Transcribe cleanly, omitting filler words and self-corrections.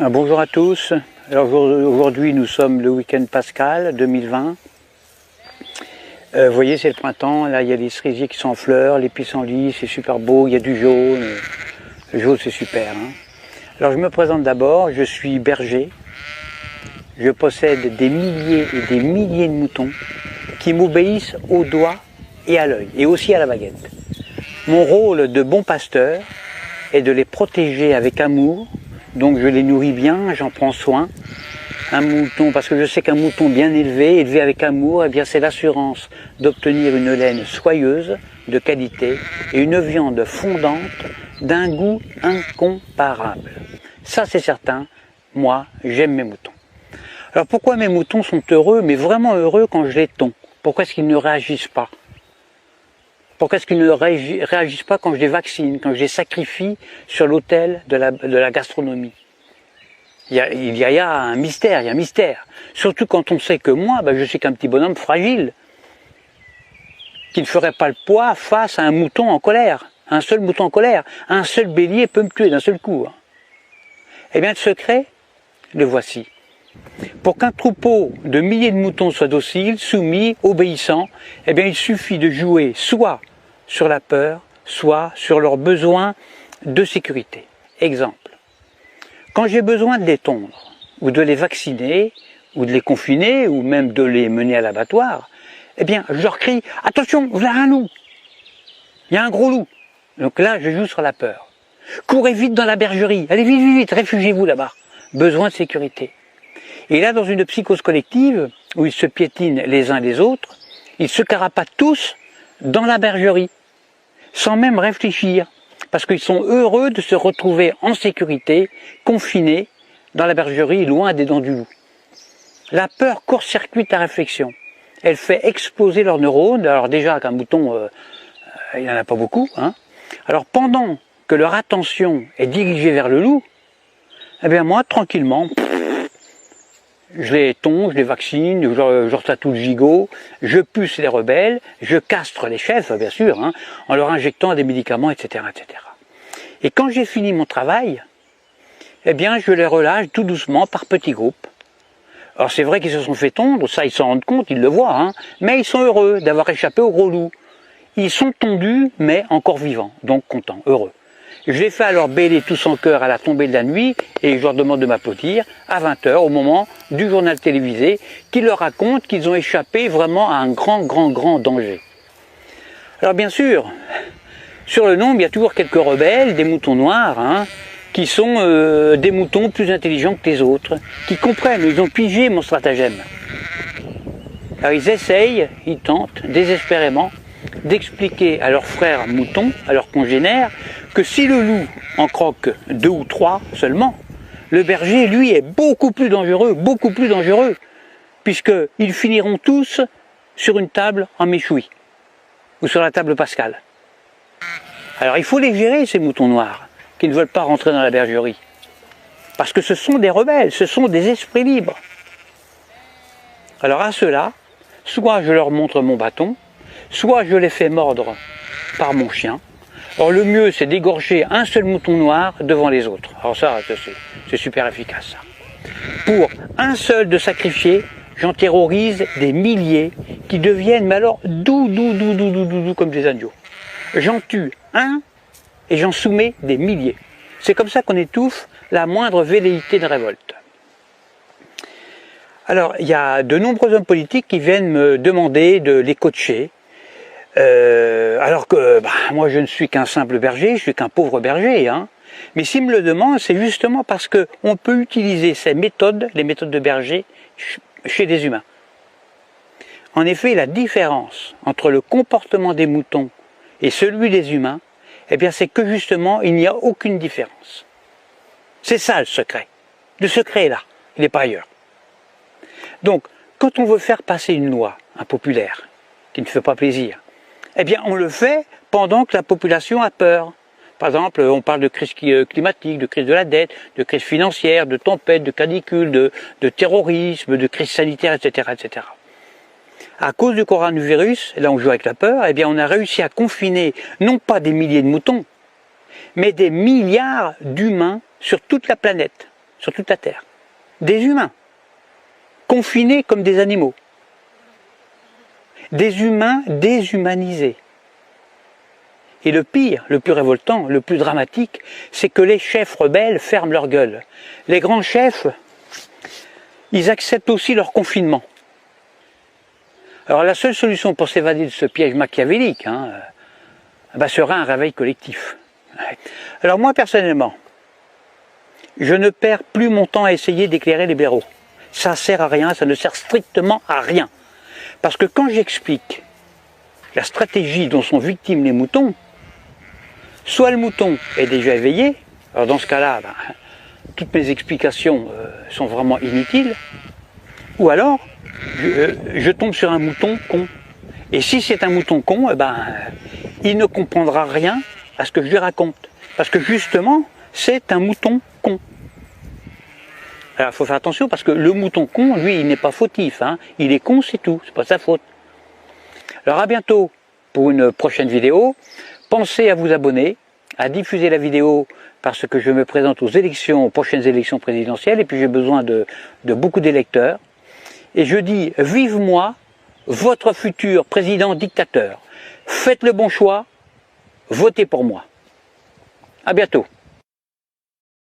Bonjour à tous. Alors aujourd'hui nous sommes le week-end pascal 2020. Vous voyez, c'est le printemps, là il y a les cerisiers qui sont en fleurs, les pissenlits, c'est super beau, il y a du jaune. Le jaune c'est super. Alors je me présente d'abord, je suis berger. Je possède des milliers et des milliers de moutons qui m'obéissent au doigt et à l'œil, et aussi à la baguette. Mon rôle de bon pasteur est de les protéger avec amour. Donc je les nourris bien, j'en prends soin. Un mouton, parce que je sais qu'un mouton bien élevé avec amour, eh bien c'est l'assurance d'obtenir une laine soyeuse, de qualité, et une viande fondante d'un goût incomparable. Ça c'est certain, moi j'aime mes moutons. Alors pourquoi mes moutons sont heureux, mais vraiment heureux quand je les tonds? Pourquoi est-ce qu'ils ne réagissent pas? Pourquoi est-ce qu'ils ne réagissent pas quand je les vaccine, quand je les sacrifie sur l'autel de la gastronomie? Il y a un mystère, il y a un mystère. Surtout quand on sait que moi, je suis qu'un petit bonhomme fragile, qui ne ferait pas le poids face à un mouton en colère. Un seul mouton en colère, un seul bélier peut me tuer d'un seul coup. Eh bien le secret, le voici. Pour qu'un troupeau de milliers de moutons soit docile, soumis, obéissant, eh bien il suffit de jouer soit sur la peur, soit sur leurs besoins de sécurité. Exemple, quand j'ai besoin de les tondre, ou de les vacciner, ou de les confiner, ou même de les mener à l'abattoir, eh bien je leur crie « Attention, voilà un loup ! Il y a un gros loup !» Donc là, je joue sur la peur. « Courez vite dans la bergerie, allez vite, vite, vite, réfugiez-vous là-bas !» Besoin de sécurité. Et là, dans une psychose collective, où ils se piétinent les uns les autres, ils se carapatent tous dans la bergerie, sans même réfléchir, parce qu'ils sont heureux de se retrouver en sécurité, confinés dans la bergerie, loin des dents du loup. La peur court-circuite la réflexion. Elle fait exploser leurs neurones. Alors déjà, qu'un mouton, il n'y en a pas beaucoup. Alors pendant que leur attention est dirigée vers le loup, eh bien moi, tranquillement, je les tonds, je les vaccine, je leur tatoue le gigot, je puce les rebelles, je castre les chefs, bien sûr, en leur injectant des médicaments, etc., etc. Et quand j'ai fini mon travail, eh bien, je les relâche tout doucement par petits groupes. Alors c'est vrai qu'ils se sont fait tondre, ça ils s'en rendent compte, ils le voient, mais ils sont heureux d'avoir échappé au gros loup. Ils sont tondus, mais encore vivants, donc contents, heureux. Je les fais alors bêler tous en chœur à la tombée de la nuit et je leur demande de m'applaudir à 20 h au moment du journal télévisé qui leur raconte qu'ils ont échappé vraiment à un grand danger. Alors bien sûr, sur le nombre, il y a toujours quelques rebelles, des moutons noirs, qui sont des moutons plus intelligents que les autres, qui comprennent, ils ont pigé mon stratagème. Alors ils essayent, ils tentent désespérément d'expliquer à leurs frères moutons, à leurs congénères, que si le loup en croque 2 ou 3 seulement, le berger, lui, est beaucoup plus dangereux, puisqu'ils finiront tous sur une table en méchoui, ou sur la table pascale. Alors il faut les gérer, ces moutons noirs, qui ne veulent pas rentrer dans la bergerie, parce que ce sont des rebelles, ce sont des esprits libres. Alors à ceux-là, soit je leur montre mon bâton, soit je les fais mordre par mon chien. Alors le mieux, c'est d'égorger un seul mouton noir devant les autres. Alors ça, c'est super efficace. Ça. Pour un seul de sacrifié, j'en terrorise des milliers qui deviennent, mais alors, doux comme des agneaux. J'en tue un et j'en soumets des milliers. C'est comme ça qu'on étouffe la moindre velléité de révolte. Alors, il y a de nombreux hommes politiques qui viennent me demander de les coacher, alors que moi je ne suis qu'un simple berger, je suis qu'un pauvre berger. Mais s'ils me le demandent, c'est justement parce qu'on peut utiliser ces méthodes, les méthodes de berger, chez des humains. En effet, la différence entre le comportement des moutons et celui des humains, eh bien c'est que justement, il n'y a aucune différence. C'est ça le secret. Le secret est là, il n'est pas ailleurs. Donc, quand on veut faire passer une loi impopulaire, qui ne fait pas plaisir, eh bien on le fait pendant que la population a peur. Par exemple, on parle de crise climatique, de crise de la dette, de crise financière, de tempête, de canicule, de terrorisme, de crise sanitaire, etc., etc. À cause du coronavirus, et là on joue avec la peur, eh bien on a réussi à confiner non pas des milliers de moutons, mais des milliards d'humains sur toute la planète. sur toute la Terre. Des humains, confinés comme des animaux. Des humains déshumanisés. Et le pire, le plus révoltant, le plus dramatique, c'est que les chefs rebelles ferment leur gueule. Les grands chefs, ils acceptent aussi leur confinement. Alors la seule solution pour s'évader de ce piège machiavélique serait un réveil collectif. Alors moi personnellement, je ne perds plus mon temps à essayer d'éclairer les blaireaux. Ça ne sert à rien, ça ne sert strictement à rien. Parce que quand j'explique la stratégie dont sont victimes les moutons, soit le mouton est déjà éveillé, alors dans ce cas-là, toutes mes explications sont vraiment inutiles, ou alors je tombe sur un mouton con. Et si c'est un mouton con, il ne comprendra rien à ce que je lui raconte. Parce que justement, c'est un mouton con. Alors il faut faire attention parce que le mouton con, lui, il n'est pas fautif. Il est con, c'est tout, c'est pas sa faute. Alors à bientôt pour une prochaine vidéo. Pensez à vous abonner, à diffuser la vidéo parce que je me présente aux prochaines élections présidentielles et puis j'ai besoin de beaucoup d'électeurs. Et je dis, vive moi, votre futur président dictateur. Faites le bon choix, votez pour moi. À bientôt.